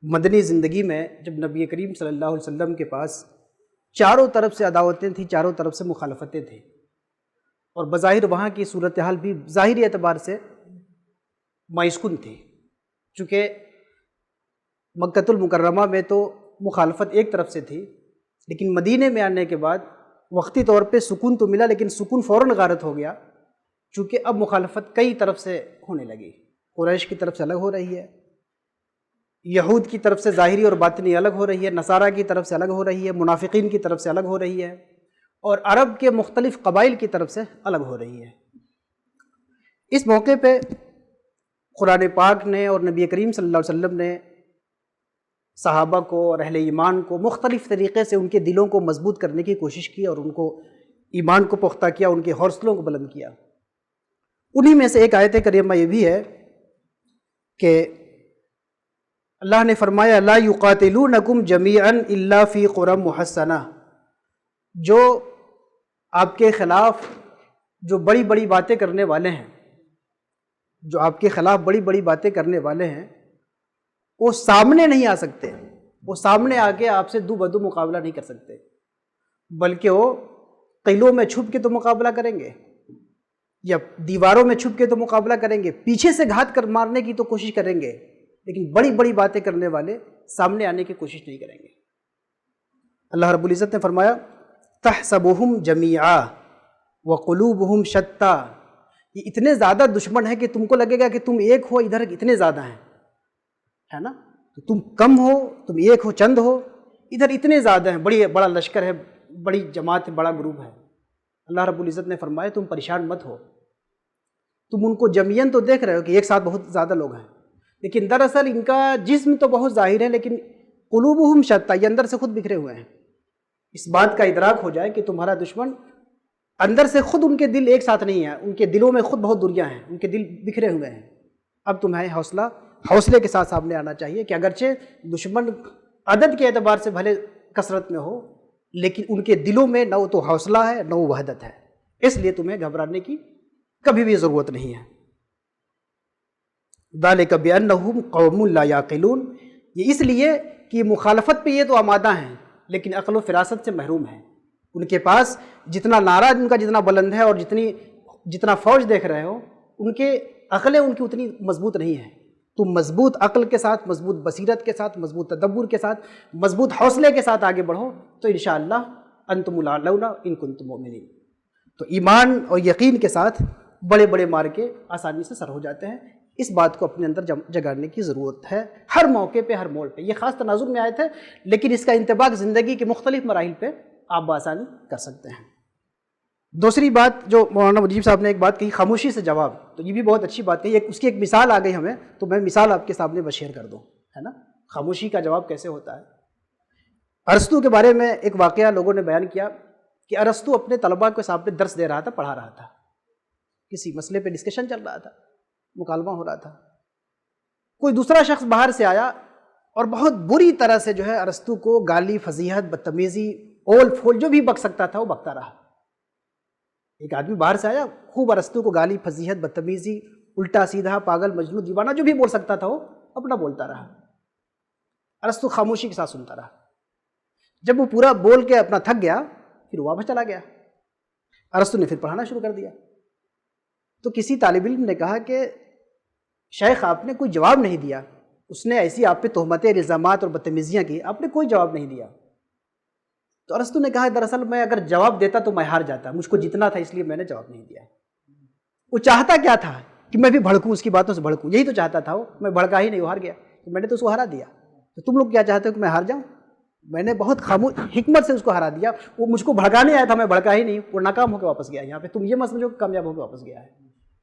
مدنی زندگی میں جب نبی کریم صلی اللہ علیہ وسلم کے پاس چاروں طرف سے عداوتیں تھیں، چاروں طرف سے مخالفتیں تھیں، اور بظاہر وہاں کی صورتحال بھی ظاہری اعتبار سے مایوس کن تھی، چونکہ مکۃ المکرمہ میں تو مخالفت ایک طرف سے تھی، لیکن مدینے میں آنے کے بعد وقتی طور پہ سکون تو ملا، لیکن سکون فوراً غارت ہو گیا، چونکہ اب مخالفت کئی طرف سے ہونے لگی۔ قریش کی طرف سے الگ ہو رہی ہے، یہود کی طرف سے ظاہری اور باطنی الگ ہو رہی ہے، نصارہ کی طرف سے الگ ہو رہی ہے، منافقین کی طرف سے الگ ہو رہی ہے، اور عرب کے مختلف قبائل کی طرف سے الگ ہو رہی ہے۔ اس موقع پہ قرآن پاک نے اور نبی کریم صلی اللہ علیہ وسلم نے صحابہ کو اور اہل ایمان کو مختلف طریقے سے ان کے دلوں کو مضبوط کرنے کی کوشش کی اور ان کو ایمان کو پختہ کیا، ان کے حوصلوں کو بلند کیا۔ انہی میں سے ایک آیت کریمہ یہ بھی ہے کہ اللہ نے فرمایا لا یقاتلونکم جمیعا الا فی قری محصنہ، جو آپ کے خلاف جو بڑی بڑی باتیں کرنے والے ہیں، جو آپ کے خلاف بڑی بڑی باتیں کرنے والے ہیں، وہ سامنے نہیں آ سکتے، وہ سامنے آ کے آپ سے دو بدو مقابلہ نہیں کر سکتے، بلکہ وہ قلعوں میں چھپ کے تو مقابلہ کریں گے یا دیواروں میں چھپ کے تو مقابلہ کریں گے، پیچھے سے گھات کر مارنے کی تو کوشش کریں گے، لیکن بڑی بڑی باتیں کرنے والے سامنے آنے کی کوشش نہیں کریں گے۔ اللہ رب العزت نے فرمایا تحسبهم جمیعا وقلوبهم شتیٰ، یہ اتنے زیادہ دشمن ہیں کہ تم کو لگے گا کہ تم ایک ہو، ادھر اتنے زیادہ ہیں، ہے نا؟ تو تم کم ہو، تم ایک ہو، چند ہو، ادھر اتنے زیادہ ہیں، بڑا لشکر ہے، بڑی جماعت ہے، بڑا گروپ ہے۔ اللہ رب العزت نے فرمایا تم پریشان مت ہو، تم ان کو جمیعاً تو دیکھ رہے ہو کہ ایک ساتھ بہت زیادہ لوگ ہیں، لیکن دراصل ان کا جسم تو بہت ظاہر ہے، لیکن قلوبہم شتیٰ، یہ اندر سے خود بکھرے ہوئے ہیں۔ اس بات کا ادراک ہو جائے کہ تمہارا دشمن اندر سے خود ان کے دل ایک ساتھ نہیں ہیں، ان کے دلوں میں خود بہت دوریاں ہیں، ان کے دل بکھرے ہوئے ہیں۔ اب تمہیں حوصلے کے ساتھ سامنے آنا چاہیے کہ اگرچہ دشمن عدد کے اعتبار سے بھلے کثرت میں ہو، لیکن ان کے دلوں میں نہ تو حوصلہ ہے نہ وحدت ہے، اس لیے تمہیں گھبرانے کی کبھی بھی ضرورت نہیں ہے۔ ذالک بأنہم قوم لا یعقلون، یہ اس لیے کہ مخالفت پہ یہ تو آمادہ ہیں لیکن عقل و فراست سے محروم ہیں۔ ان کے پاس جتنا نعرہ ان کا جتنا بلند ہے اور جتنا فوج دیکھ رہے ہو، ان کے عقلیں ان کی اتنی مضبوط نہیں ہیں۔ تم مضبوط عقل کے ساتھ، مضبوط بصیرت کے ساتھ، مضبوط تدبر کے ساتھ، مضبوط حوصلے کے ساتھ آگے بڑھو تو انشاءاللہ انتم الاعلون ان کنتم مؤمنین۔ تو ایمان اور یقین کے ساتھ بڑے بڑے مارکے آسانی سے سر ہو جاتے ہیں۔ اس بات کو اپنے اندر جگاڑنے کی ضرورت ہے، ہر موقع پہ، ہر موڑ پہ۔ یہ خاص تناظر میں آیت ہے، لیکن اس کا انطباق زندگی کے مختلف مراحل پہ آپ بآسانی کر سکتے ہیں۔ دوسری بات جو مولانا مجیب صاحب نے ایک بات کہی، خاموشی سے جواب، تو یہ بھی بہت اچھی بات کہی۔ اس کی ایک مثال آ گئی ہمیں، تو میں مثال آپ کے سامنے بس شیئر کر دوں، ہے نا؟ خاموشی کا جواب کیسے ہوتا ہے۔ ارسطو کے بارے میں ایک واقعہ لوگوں نے بیان کیا کہ ارسطو اپنے طلباء کے سامنے درس دے رہا تھا، پڑھا رہا تھا، کسی مسئلے پہ ڈسکشن چل رہا تھا، مکالمہ ہو رہا تھا۔ کوئی دوسرا شخص باہر سے آیا اور بہت بری طرح سے جو ہے ارسطو کو گالی، فضیحت، بدتمیزی، اول پھول جو بھی بک سکتا تھا وہ بکتا رہا۔ ایک آدمی باہر سے آیا، خوب ارسطو کو گالی، فضیحت، بدتمیزی، الٹا سیدھا، پاگل، مجنون، دیوانہ جو بھی بول سکتا تھا وہ اپنا بولتا رہا۔ ارسطو خاموشی کے ساتھ سنتا رہا۔ جب وہ پورا بول کے اپنا تھک گیا، پھر وہ واپس چلا گیا۔ ارسطو نے پھر پڑھانا شروع کر دیا۔ تو کسی طالب علم نے کہا کہ شیخ آپ نے کوئی جواب نہیں دیا، اس نے ایسی آپ پہ تہمتیں، الزامات اور بدتمیزیاں کی، آپ نے کوئی جواب نہیں دیا۔ تو ارسطو نے کہا دراصل میں اگر جواب دیتا تو میں ہار جاتا، مجھ کو جتنا تھا اس لیے میں نے جواب نہیں دیا۔ وہ چاہتا کیا تھا کہ میں بھی بھڑکوں، اس کی باتوں سے بھڑکوں، یہی تو چاہتا تھا وہ۔ میں بھڑکا ہی نہیں، وہ ہار گیا، تو میں نے تو اس کو ہرا دیا۔ تو تم لوگ کیا چاہتے ہو کہ میں ہار جاؤں؟ میں نے بہت خاموش حکمت سے اس کو ہرا دیا۔ وہ مجھ کو بھڑکانے آیا تھا، میں بھڑکا ہی نہیں، وہ ناکام ہو کے واپس گیا۔ یہاں پہ تم یہ مت سمجھو کہ کامیاب ہو کے واپس گیا ہے۔